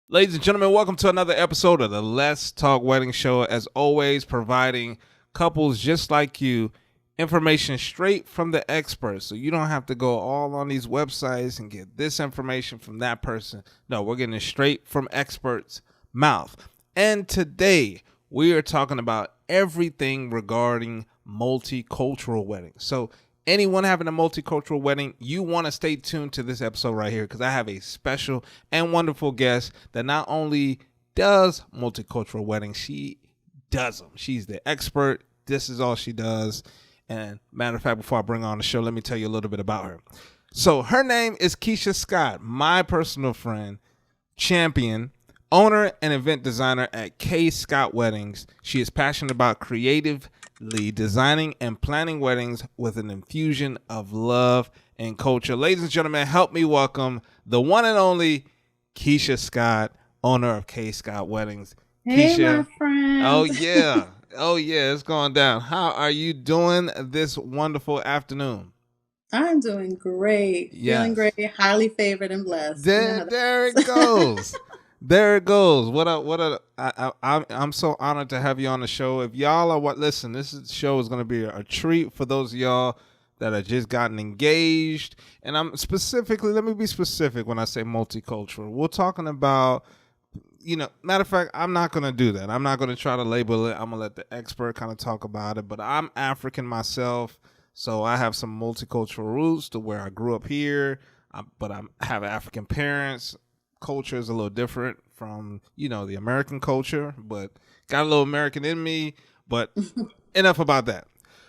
Ladies and gentlemen, welcome to another episode of the Let's Talk Wedding Show. As always, providing couples just like you information straight from the experts. So you don't have to go all on these websites and get this information from that person. No, we're getting it straight from experts' mouth. And today we are talking about everything regarding multicultural weddings. So anyone having a multicultural wedding, you want to stay tuned to this episode right here because I have a special and wonderful guest that not only does multicultural weddings, she does them. She's the expert. This is all she does. And matter of fact, before I bring her on the show, let me tell you a little bit about her. So her name is Keisha Scott, my personal friend, champion, owner and event designer at Keisha Scott Weddings. She is passionate about creatively designing and planning weddings with an infusion of love and culture. Ladies and gentlemen, help me welcome the one and only Keisha Scott, owner of Keisha Scott Weddings. Hey, my Keisha, oh friend. yeah. Oh yeah, it's going down. How are you doing this wonderful afternoon? I'm doing great, feeling Yes. great, highly favored and blessed. You know There, how there it that goes. goes. There it goes. I'm so honored to have you on the show. If y'all are listen, show is going to be a treat for those of y'all that are just gotten engaged. And let me be specific when I say multicultural. We're talking about, matter of fact, I'm not going to do that. I'm not going to try to label it. I'm going to let the expert kind of talk about it. But I'm African myself. So I have some multicultural roots to where I grew up here, but I have African parents. Culture is a little different from the American culture, but got a little American in me. But enough about that.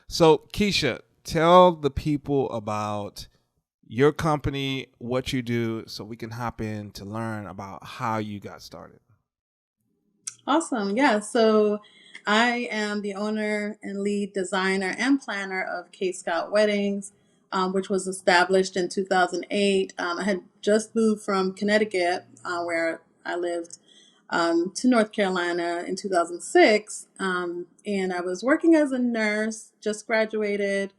So Keisha, tell the people about your company, what you do, so we can hop in to learn about how you got started. Awesome. Yeah. So I am the owner and lead designer and planner of K Scout Weddings, which was established in 2008. I had just moved from Connecticut, where I lived, to North Carolina in 2006. And I was working as a nurse, just graduated,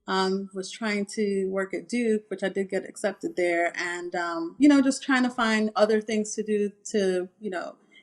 was trying to work at Duke, which I did get accepted there, and just trying to find other things to do to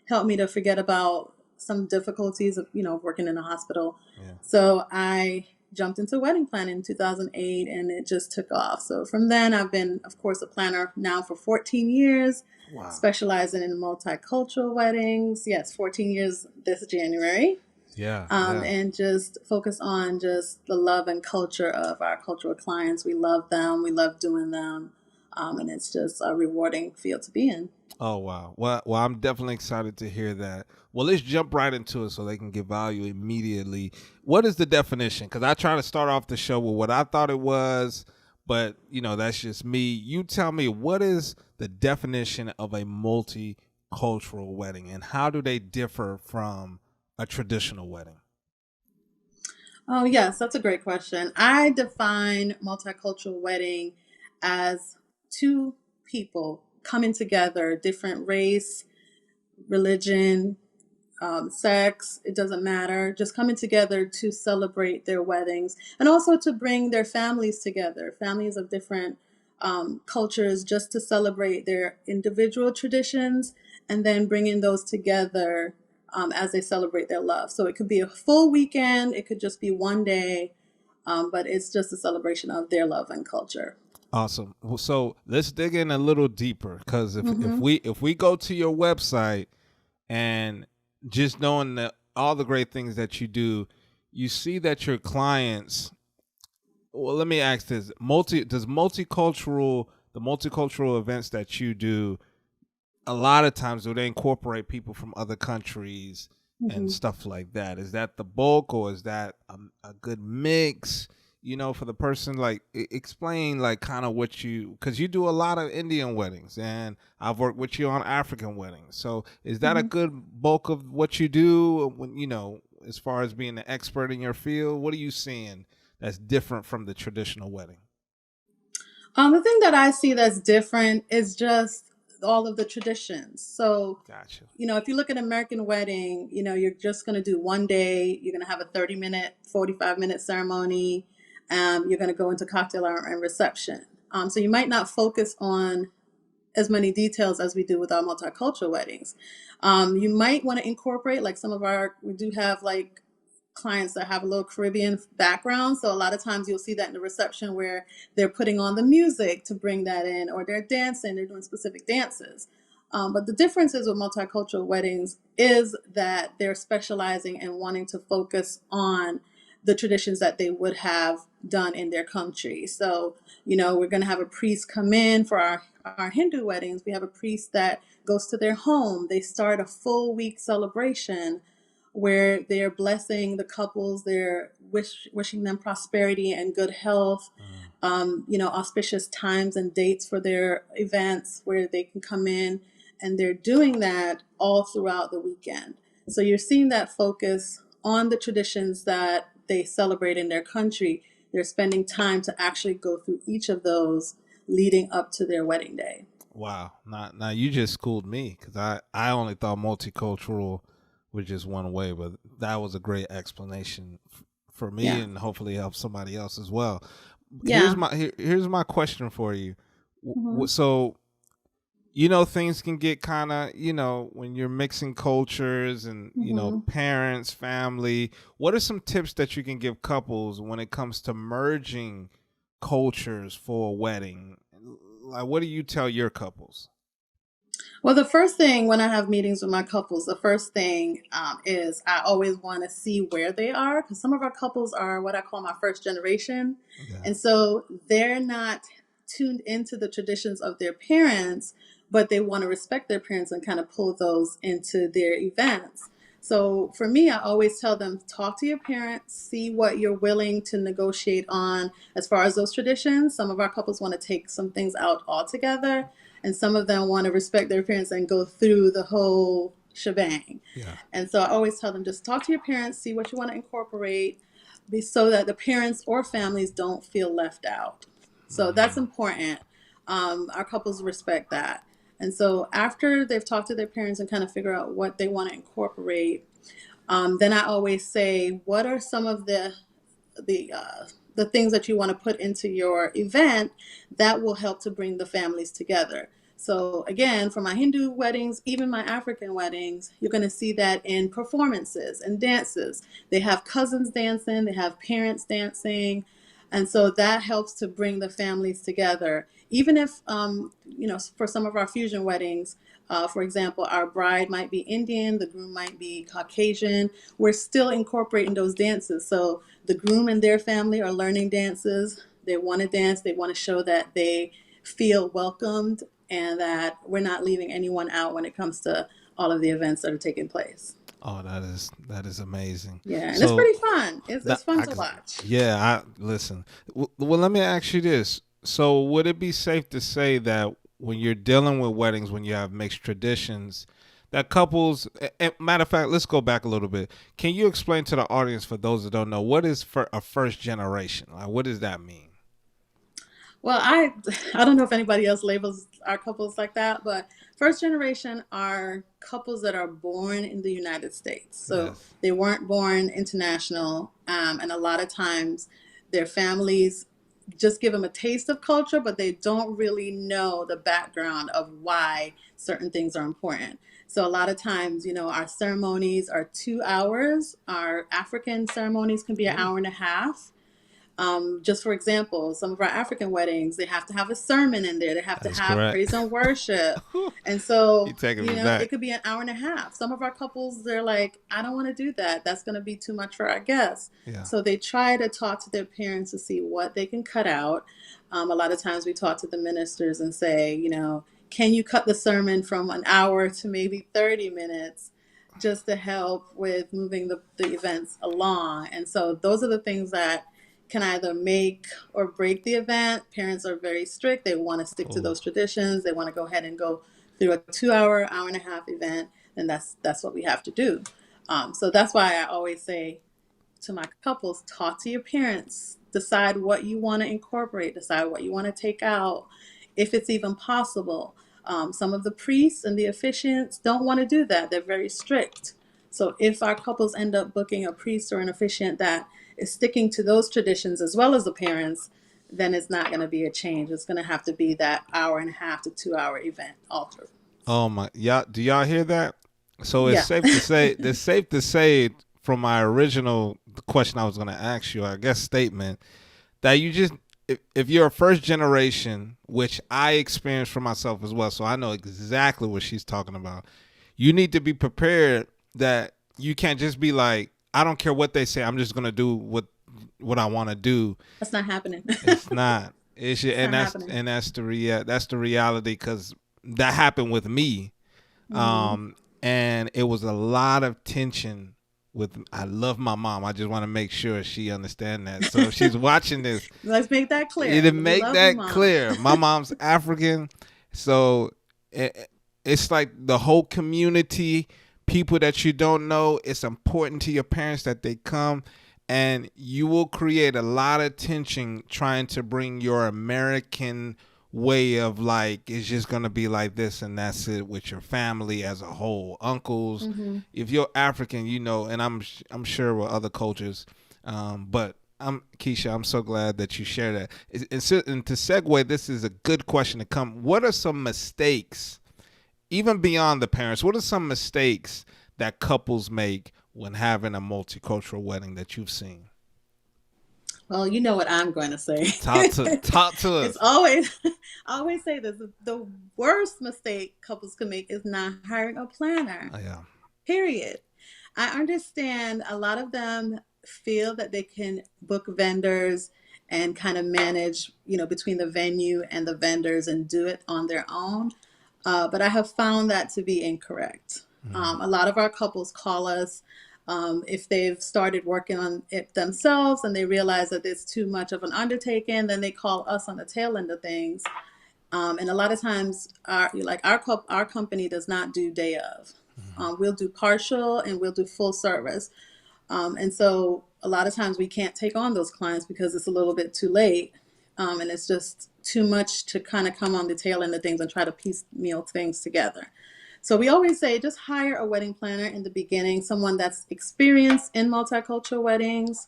help me to forget about some difficulties of working in a hospital. Yeah. So I jumped into wedding planning in 2008, and it just took off. So from then, I've been, of course, a planner now for 14 years, Wow. specializing in multicultural weddings. Yes, 14 years this January, Yeah. Yeah. and just focus on just the love and culture of our cultural clients. We love them. We love doing them. And it's just a rewarding field to be in. Oh wow. Well, I'm definitely excited to hear that. Well, let's jump right into it so they can get value immediately. What is the definition? Because I try to start off the show with what I thought it was, but that's just me. You tell me, what is the definition of a multicultural wedding, and how do they differ from a traditional wedding? Oh, yes, that's a great question. I define multicultural wedding as two people coming together, different race, religion, sex, it doesn't matter, just coming together to celebrate their weddings and also to bring their families together, families of different cultures, just to celebrate their individual traditions and then bringing those together as they celebrate their love. So it could be a full weekend, it could just be one day, but it's just a celebration of their love and culture. Awesome. Well, so let's dig in a little deeper, because if Mm-hmm. we go to your website and just knowing that all the great things that you do, you see that your clients. Well, let me ask this: the multicultural events that you do, a lot of times do they incorporate people from other countries and Mm-hmm. stuff like that? Is that the bulk, or is that a good mix? For the person, like explain like kind of what you, because you do a lot of Indian weddings, and I've worked with you on African weddings. So is that a Mm-hmm. good bulk of what you do when as far as being an expert in your field? What are you seeing that's different from the traditional wedding? The thing that I see that's different is just all of the traditions. So, Gotcha. if you look at American wedding, you're just going to do one day. You're going to have a 30-minute, 45-minute ceremony. You're going to go into cocktail hour and reception. So you might not focus on as many details as we do with our multicultural weddings. You might want to incorporate, like we do have like clients that have a little Caribbean background. So a lot of times you'll see that in the reception where they're putting on the music to bring that in, or they're dancing, they're doing specific dances. But the differences with multicultural weddings is that they're specializing and wanting to focus on the traditions that they would have done in their country. So, we're going to have a priest come in for our Hindu weddings. We have a priest that goes to their home. They start a full week celebration where they're blessing the couples, they're wishing them prosperity and good health, auspicious times and dates for their events where they can come in, and they're doing that all throughout the weekend. So you're seeing that focus on the traditions that they celebrate in their country. They're spending time to actually go through each of those leading up to their wedding day. Wow. Now you just schooled me because I only thought multicultural was just one way, but that was a great explanation for me, Yeah. and hopefully help somebody else as well. Yeah. Here's my question for you. Hmm. So things can get kind of, when you're mixing cultures and, Hmm. parents, family. What are some tips that you can give couples when it comes to merging cultures for a wedding? Like, what do you tell your couples? Well, the first thing when I have meetings with my couples, the first thing is I always want to see where they are, because some of our couples are what I call my first generation. Yeah. And so they're not tuned into the traditions of their parents, but they want to respect their parents and kind of pull those into their events. So for me, I always tell them, talk to your parents, see what you're willing to negotiate on as far as those traditions. Some of our couples want to take some things out altogether, and some of them want to respect their parents and go through the whole shebang. Yeah. And so I always tell them, just talk to your parents, see what you want to incorporate, so that the parents or families don't feel left out. So that's Mm. important. Our couples respect that. And so after they've talked to their parents and kind of figure out what they want to incorporate, then I always say, what are some of the the things that you want to put into your event that will help to bring the families together. So again, for my Hindu weddings, even my African weddings, you're going to see that in performances and dances. They have cousins dancing, they have parents dancing, and so that helps to bring the families together. Even if, for some of our fusion weddings, for example, our bride might be Indian, the groom might be Caucasian, we're still incorporating those dances. So the groom and their family are learning dances. They want to dance. They want to show that they feel welcomed and that we're not leaving anyone out when it comes to all of the events that are taking place. Oh, that is amazing. Yeah, and it's So pretty fun. It's that fun to watch. yeah, I listen. Well, let me ask you this. So, would it be safe to say that when you're dealing with weddings, when you have mixed traditions, that couples, matter of fact, let's go back a little bit. Can you explain to the audience, for those that don't know, what is for a first generation? Like, what does that mean? Well, I don't know if anybody else labels our couples like that, but first generation are couples that are born in the United States. So Yes, they weren't born international, and a lot of times their families just give them a taste of culture, but they don't really know the background of why certain things are important. So a lot of times, our ceremonies are 2 hours. Our African ceremonies can be an ooh, hour and a half. Just for example, some of our African weddings, they have to have a sermon in there. They have that to is have correct. praise and worship. And You so, taking me back? it could be an hour and a half. Some of our couples, they're like, I don't want to do that. That's going to be too much for our guests. Yeah. So they try to talk to their parents to see what they can cut out. A lot of times we talk to the ministers and say, can you cut the sermon from an hour to maybe 30 minutes? Just to help with moving the events along. And so those are the things that can either make or break the event. Parents are very strict. They want to stick to Oh, those traditions. They want to go ahead and go through a 2 hour, hour and a half event, and that's what we have to do. So that's why I always say to my couples, talk to your parents, decide what you want to incorporate, decide what you want to take out, if it's even possible. Some of the priests and the officiants don't want to do that. They're very strict. So if our couples end up booking a priest or an officiant that is sticking to those traditions as well as the parents, then it's not going to be a change. It's going to have to be that hour and a half to 2 hour event all through. Oh my, y'all, do y'all hear that? So it's Yeah. safe to say, it's safe to say from my original question I was going to ask you, I guess statement, that you just, if you're a first generation, which I experienced for myself as well, so I know exactly what she's talking about. You need to be prepared that you can't just be like, I don't care what they say, I'm just going to do what I want to do. That's not happening. It's not. It's It's and not happening. that's the reality, because that happened with me, Hmm. and it was a lot of tension. With I love my mom. I just want to make sure she understand that. So if she's watching this, Let's make that clear. to We make love you, that Mom. clear, my mom's African, so it's like the whole community, people that you don't know. It's important to your parents that they come, and you will create a lot of tension trying to bring your American way of like, it's just gonna be like this and that's it with your family as a whole, uncles. Hmm. If you're African, and I'm sure with other cultures, but I'm Keisha. I'm so glad that you share that. And to segue, this is a good question to come. What are some mistakes, even beyond the parents? What are some mistakes that couples make when having a multicultural wedding that you've seen? Well, you know what I'm going to say. Talk to It's us. always, I always say this: the worst mistake couples can make is not hiring a planner. Oh, yeah. Period. I understand a lot of them feel that they can book vendors and kind of manage, between the venue and the vendors and do it on their own. But I have found that to be incorrect. Mm-hmm. A lot of our couples call us if they've started working on it themselves and they realize that it's too much of an undertaking, then they call us on the tail end of things. And a lot of times, our company does not do day of. We'll do partial and we'll do full service. And so a lot of times we can't take on those clients because it's a little bit too late. And it's just too much to kind of come on the tail end of things and try to piecemeal things together. So we always say just hire a wedding planner in the beginning, someone that's experienced in multicultural weddings.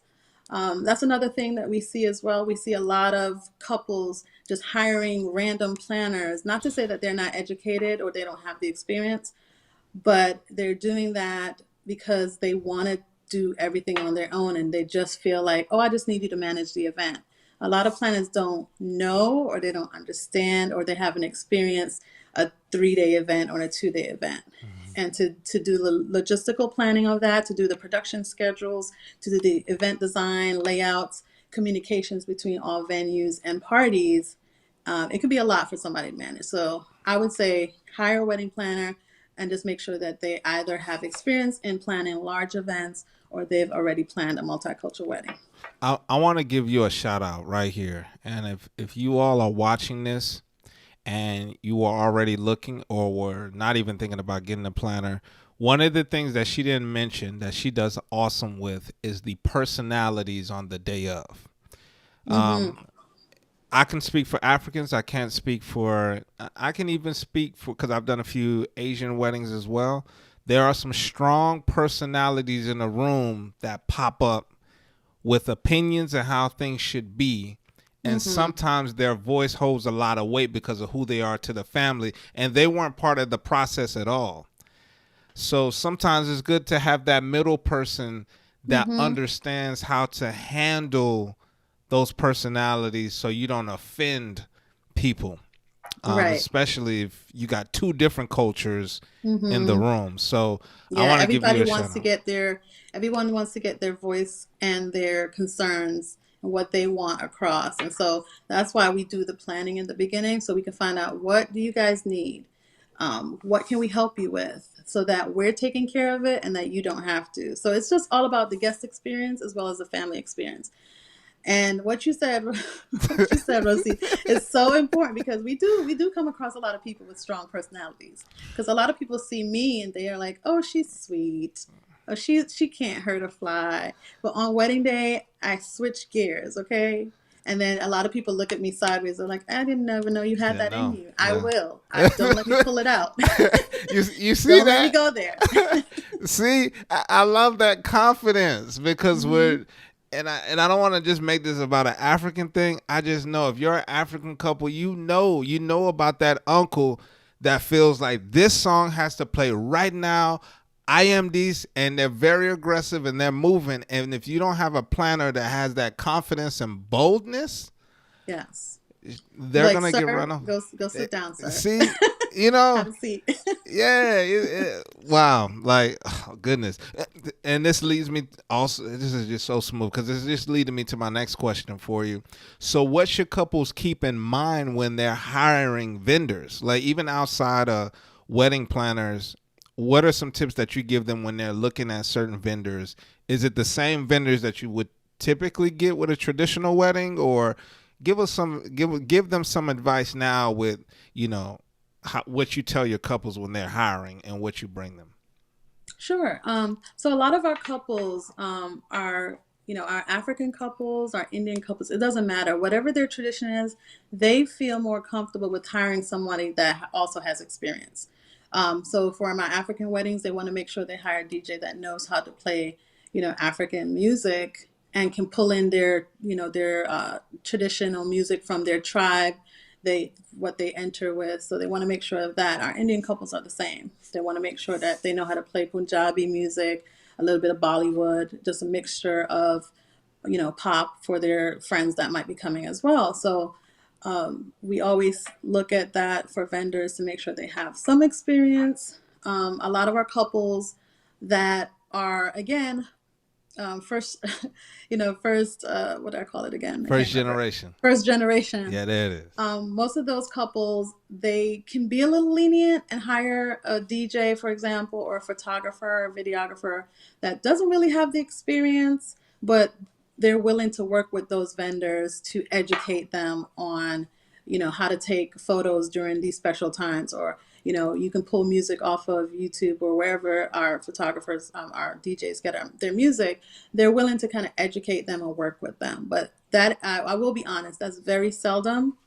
That's another thing that we see as well. We see a lot of couples just hiring random planners, not to say that they're not educated or they don't have the experience, but they're doing that because they want to do everything on their own and they just feel like, oh, I just need you to manage the event. A lot of planners don't know or they don't understand or they haven't experienced a 3 day event or a 2 day event. Mm-hmm. And to do the logistical planning of that, to do the production schedules, to do the event design, layouts, communications between all venues and parties, it could be a lot for somebody to manage. So I would say hire a wedding planner and just make sure that they either have experience in planning large events or they've already planned a multicultural wedding. I want to give you a shout out right here. And if you all are watching this and you are already looking or were not even thinking about getting a planner, one of the things that she didn't mention that she does awesome with is the personalities on the day of. Mm-hmm. I can speak for Africans. I can't speak for, I can even speak for, because I've done a few Asian weddings as well. There are some strong personalities in the room that pop up with opinions and how things should be. And Mm-hmm. sometimes their voice holds a lot of weight because of who they are to the family. And they weren't part of the process at all. So sometimes it's good to have that middle person that Mm-hmm. understands how to handle those personalities so you don't offend people, Right. especially if you got two different cultures in the Mm-hmm. room. So I Yeah, want to give you a shout out. everyone wants to get their voice and their concerns and what they want across. And so that's why we do the planning in the beginning so we can find out what do you guys need? What can we help you with so that we're taking care of it and that you don't have to. So it's just all about the guest experience as well as the family experience. And what you said, what you said, Rosie, is so important because we do come across a lot of people with strong personalities. Because a lot of people see me and they are like, "Oh, she's sweet. Oh, she can't hurt a fly." But on wedding day, I switch gears, okay? And then a lot of people look at me sideways. They're like, "I didn't ever know you had Yeah, that in no, you." I yeah. will. Don't let me pull it out. You see Don't let me that? go there. See, I love that confidence because Hmm. and I don't want to just make this about an African thing. I just know if you're an African couple, you know about that uncle that feels like this song has to play right now. I am these, and they're very aggressive and they're moving. And if you don't have a planner that has that confidence and boldness, Yes. they're Like, gonna get sir, run off. go sit down, sir. See, you know, Have a seat. yeah, wow, like oh, goodness. And this leads me also. This is just so smooth because this is just leading me to my next question for you. So, what should couples keep in mind when they're hiring vendors, like even outside of wedding planners? What are some tips that you give them when they're looking at certain vendors? Is it the same vendors that you would typically get with a traditional wedding, or give them some advice now with what you tell your couples when they're hiring and what you bring them. Sure. So a lot of our couples are, our African couples, our Indian couples, it doesn't matter. Whatever their tradition is, they feel more comfortable with hiring somebody that also has experience. So for my African weddings, they want to make sure they hire a DJ that knows how to play, African music and can pull in their traditional music from their tribe, what they enter with. So they want to make sure of that. Our Indian couples are the same. They want to make sure that they know how to play Punjabi music, a little bit of Bollywood, just a mixture of, pop for their friends that might be coming as well. So we always look at that for vendors to make sure they have some experience. A lot of our couples that are, again, first, first, what do I call it again? I can't First remember. generation. First generation. Yeah, there it is. Most of those couples, they can be a little lenient and hire a DJ, for example, or a photographer or videographer that doesn't really have the experience, but they're willing to work with those vendors to educate them on, how to take photos during these special times, or you can pull music off of YouTube or wherever our photographers, our DJs get their music. They're willing to kind of educate them and work with them. But that, I will be honest, that's very seldom.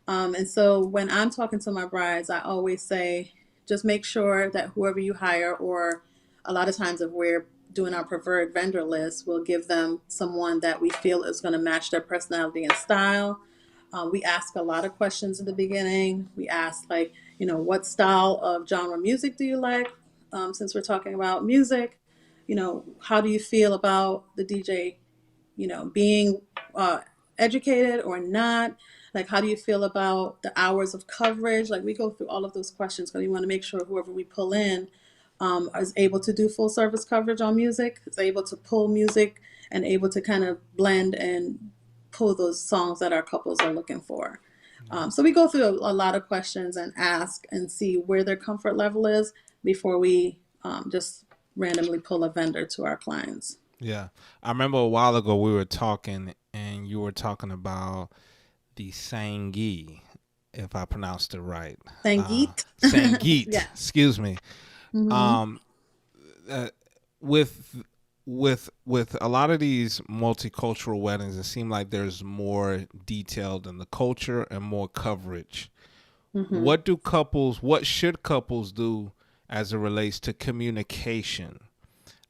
And so when I'm talking to my brides, I always say, just make sure that whoever you hire, or a lot of times if we're doing our preferred vendor list, we'll give them someone that we feel is going to match their personality and style. We ask a lot of questions in the beginning. We ask, like, what style of genre music do you like? Since we're talking about music, how do you feel about the DJ, being educated or not? Like, how do you feel about the hours of coverage? Like, we go through all of those questions because we want to make sure whoever we pull in is able to do full service coverage on music, is able to pull music and able to kind of blend and pull those songs that our couples are looking for. So we go through a lot of questions and ask and see where their comfort level is before we just randomly pull a vendor to our clients. Yeah, I remember a while ago we were talking, and you were talking about the Sangi, if I pronounced it right. Sangeet. Sangeet, Yeah. excuse me. Mm-hmm. Um, uh, with with a lot of these multicultural weddings, it seems like there's more detailed in the culture and more coverage. Mm-hmm. What should couples do as it relates to communication,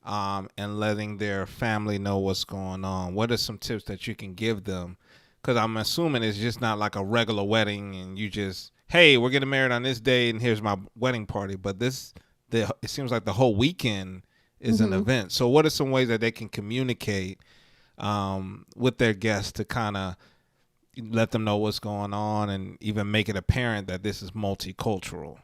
and letting their family know what's going on? What are some tips that you can give them? Because I'm assuming it's just not like a regular wedding and you just, hey, we're getting married on this day and here's my wedding party. But it seems like the whole weekend is an Mm-hmm. event. So what are some ways that they can communicate with their guests to kind of let them know what's going on and even make it apparent that this is multicultural?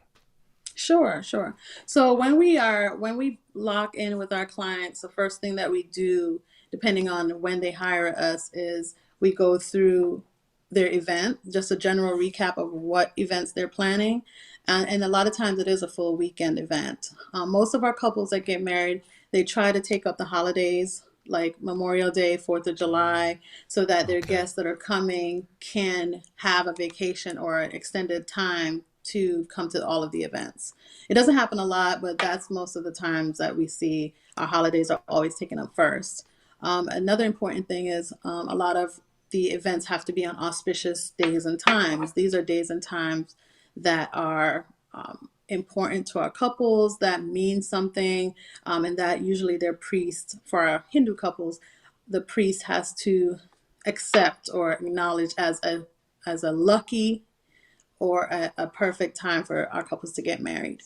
Sure, sure. So when we lock in with our clients, the first thing that we do, depending on when they hire us, is we go through their event, just a general recap of what events they're planning. And a lot of times it is a full weekend event. Most of our couples that get married, they try to take up the holidays like Memorial Day, 4th of July, so that their Okay. guests that are coming can have a vacation or an extended time to come to all of the events. It doesn't happen a lot, but that's most of the times that we see our holidays are always taken up first. Another important thing is a lot of the events have to be on auspicious days and times. These are days and times that are important to our couples, that mean something, and that usually they're priests for our Hindu couples. the priest has to accept or acknowledge as a lucky or a perfect time for our couples to get married.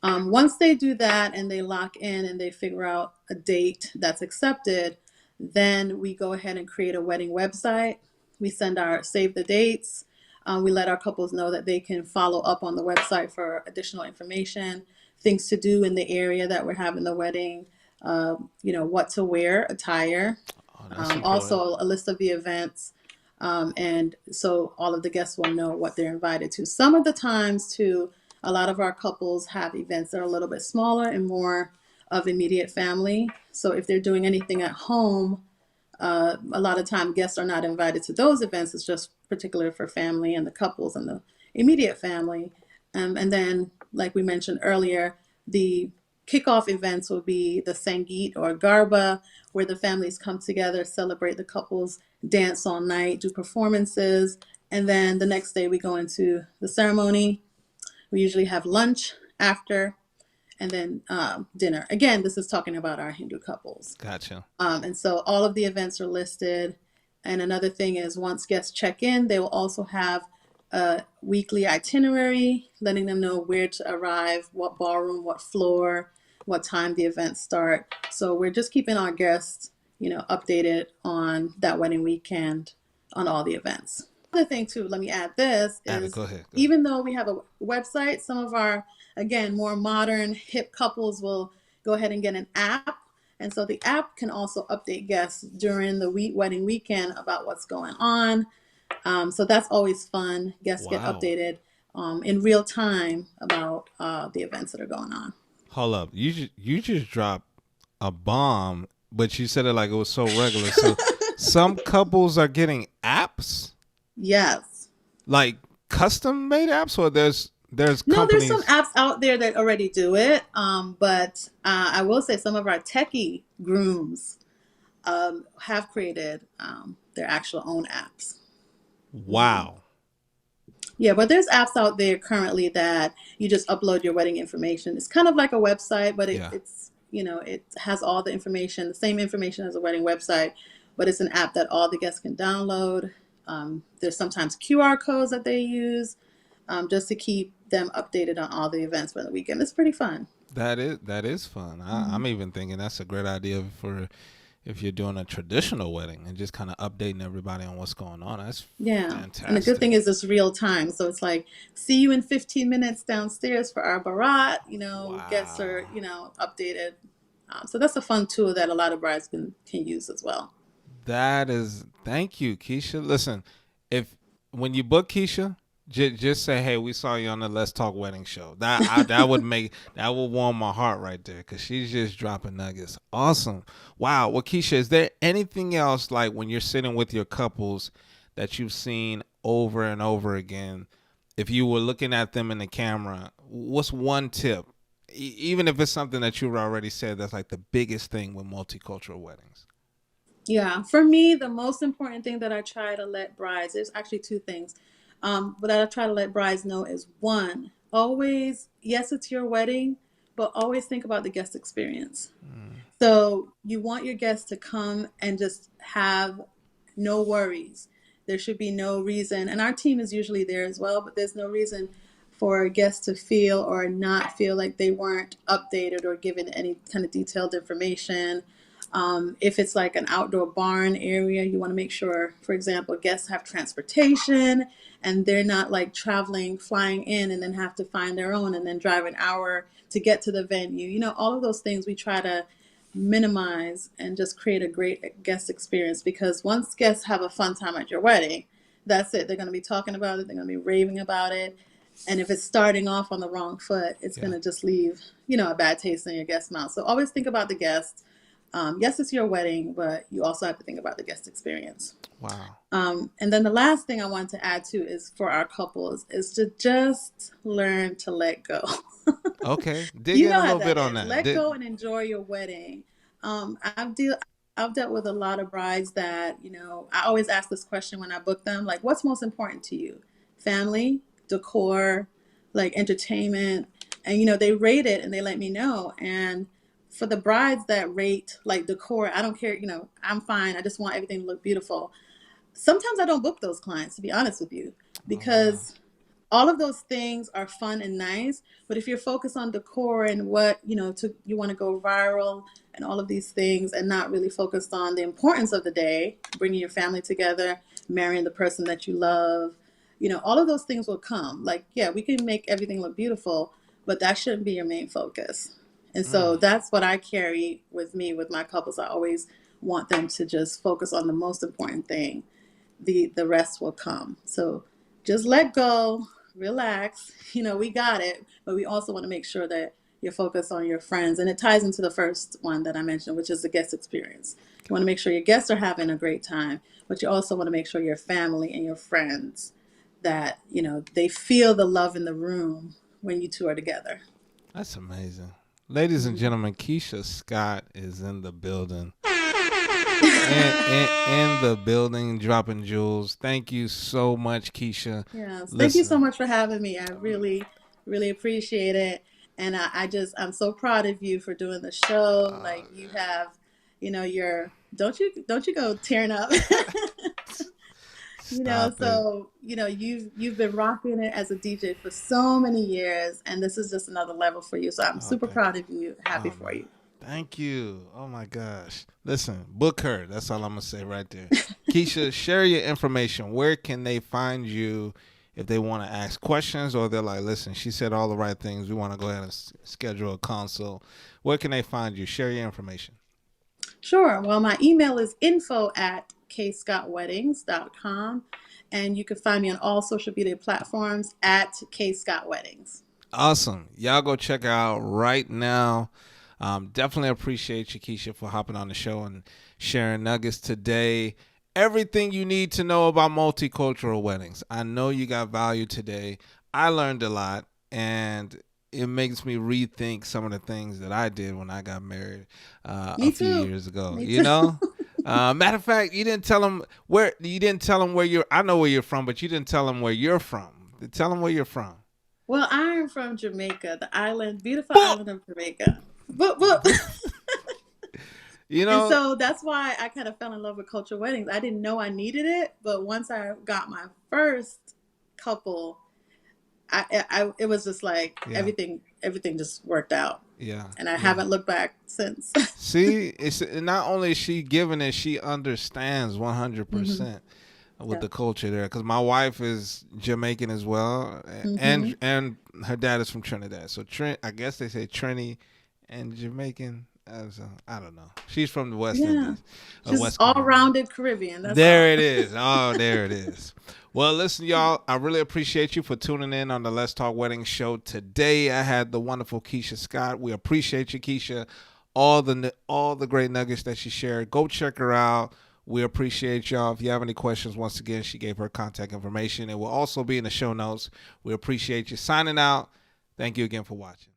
Once they do that and they lock in and they figure out a date that's accepted, then we go ahead and create a wedding website. We send our save the dates. We let our couples know that they can follow up on the website for additional information, things to do in the area that we're having the wedding, what to wear, attire, Oh, that's important. also a list of the events. And so all of the guests will know what they're invited to. Some of the times, too, a lot of our couples have events that are a little bit smaller and more of immediate family. So if they're doing anything at home, a lot of time guests are not invited to those events. It's just particular for family and the couples and the immediate family. And then, like we mentioned earlier, the kickoff events will be the Sangeet or Garba, where the families come together, celebrate the couples, dance all night, do performances. And then the next day we go into the ceremony. We usually have lunch after, and then dinner. Again, this is talking about our Hindu couples. Gotcha. And so all of the events are listed. And another thing is once guests check in, they will also have a weekly itinerary, letting them know where to arrive, what ballroom, what floor, what time the events start. So we're just keeping our guests, updated on that wedding weekend on all the events. Other thing too, let me add this Add it. is Go ahead. Go ahead. even though we have a website, some of our, again, more modern hip couples will go ahead and get an app. And so the app can also update guests during the wedding weekend about what's going on. So that's always fun. Guests get Wow. updated in real time about the events that are going on. Hold up. You just dropped a bomb, but you said it like it was so regular. So some couples are getting apps, Yes. like custom made apps, or there's No, there's some companies. apps out there that already do it. But I will say some of our techie grooms have created their actual own apps. Mhm. Wow. Yeah, but there's apps out there currently that you just upload your wedding information. It's kind of like a website, but Yeah. it has all the information, the same information as a wedding website, but it's an app that all the guests can download. There's sometimes QR codes that they use just to keep them updated on all the events for the weekend. It's pretty fun. That is fun. Hmm. I'm even thinking that's a great idea for if you're doing a traditional wedding and just kind of updating everybody on what's going on. That's Yeah. And the good fantastic. thing is it's real time. So it's like, see you in 15 minutes downstairs for our barat. Guests are, Wow. updated. So that's a fun tool that a lot of brides can use as well. That is, thank you, Keisha. Listen, if when you book Keisha, just say, "Hey, we saw you on the Let's Talk Wedding show." That would warm my heart right there because she's just dropping nuggets. Awesome. Wow. Well, Keisha, is there anything else like when you're sitting with your couples that you've seen over and over again? If you were looking at them in the camera, what's one tip? Even if it's something that you've already said, that's like the biggest thing with multicultural weddings. Yeah, for me, the most important thing that I try to let brides, there's actually two things, but that I try to let brides know is one, always, yes, it's your wedding, but always think about the guest experience. Mm, So you want your guests to come and just have no worries. There should be no reason, and our team is usually there as well, but there's no reason for guests to feel or not feel like they weren't updated or given any kind of detailed information. If it's like an outdoor barn area, you want to make sure, for example, guests have transportation and they're not like traveling, flying in and then have to find their own and then drive an hour to get to the venue. All of those things we try to minimize and just create a great guest experience because once guests have a fun time at your wedding, that's it. They're going to be talking about it, they're going to be raving about it. And if it's starting off on the wrong foot, it's going yeah. to just leave, a bad taste in your guest's mouth. So always think about the guests. Yes, it's your wedding, but you also have to think about the guest experience. Wow. And then the last thing I want to add to is for our couples is to just learn to let go. Okay. Dig You in know a how little that bit on is. that. Let go and enjoy your wedding. I've dealt with a lot of brides that I always ask this question when I book them, like, what's most important to you? Family, decor, like entertainment, and they rate it and they let me know. And for the brides that rate like decor, I don't care, I'm fine. I just want everything to look beautiful. Sometimes I don't book those clients, to be honest with you, Oh wow. because all of those things are fun and nice. But if you're focused on decor and what, you want to go viral and all of these things, and not really focused on the importance of the day, bringing your family together, marrying the person that you love, all of those things will come. Like, yeah, we can make everything look beautiful, but that shouldn't be your main focus. And so Mm. that's what I carry with me with my couples. I always want them to just focus on the most important thing. The rest will come. So just let go, relax. We got it, but we also want to make sure that you're focused on your friends. And it ties into the first one that I mentioned, which is the guest experience. You want to make sure your guests are having a great time, but you also want to make sure your family and your friends that, they feel the love in the room when you two are together. That's amazing. Ladies and Mhm. gentlemen, Keisha Scott is in the building. In the building, dropping jewels. Thank you so much, Keisha. Yes. Thank you so Listen, much for having me. I really, really appreciate it. And I'm so proud of you for doing the show. uh, Like you have, your, don't you go tearing up. stop it. So, you've been rocking it as a DJ for so many years, and this is just another level for you. So I'm Oh, super thank proud you. of you. Happy Oh for man, you. thank you. Oh my gosh. Listen, book her. That's all I'm gonna say right there. Keisha, share your information. Where can they find you if they want to ask questions, or they're like, listen, she said all the right things. We want to go ahead and schedule a consult. Where can they find you? Share your information. Sure. Well, my email is info@kscottweddings.com. And you can find me on all social media platforms at kscottweddings. Awesome. Y'all go check her out right now. Definitely appreciate you, Keisha, for hopping on the show and sharing nuggets today. Everything you need to know about multicultural weddings. I know you got value today. I learned a lot, and it makes me rethink some of the things that I did when I got married a Me few too. years ago. Me You too. know, matter of fact, you didn't tell them where. You didn't tell them where you're. I know where you're from, but you didn't tell them where you're from. Tell them where you're from. Well, I am from Jamaica, the island, beautiful Boop, island of Jamaica. But boop. You and know, so that's why I kind of fell in love with cultural weddings. I didn't know I needed it, but once I got my first couple, it was just like yeah, everything just worked out, yeah, and I yeah. haven't looked back since. See, it's not only is she giving it, she understands Hmm. 100% with Yeah. the culture there. Because my wife is Jamaican as well, Hmm. and her dad is from Trinidad. So I guess they say Trini and Jamaican. So, I don't know. She's from the West Yeah. Indies, Just West Caribbean. all-rounded Caribbean. That's There all. it is. Oh, there it is. Well, listen, y'all. I really appreciate you for tuning in on the Let's Talk Wedding show today. I had the wonderful Keisha Scott. We appreciate you, Keisha. All the great nuggets that she shared. Go check her out. We appreciate y'all. If you have any questions, once again, she gave her contact information. It will also be in the show notes. We appreciate you signing out. Thank you again for watching.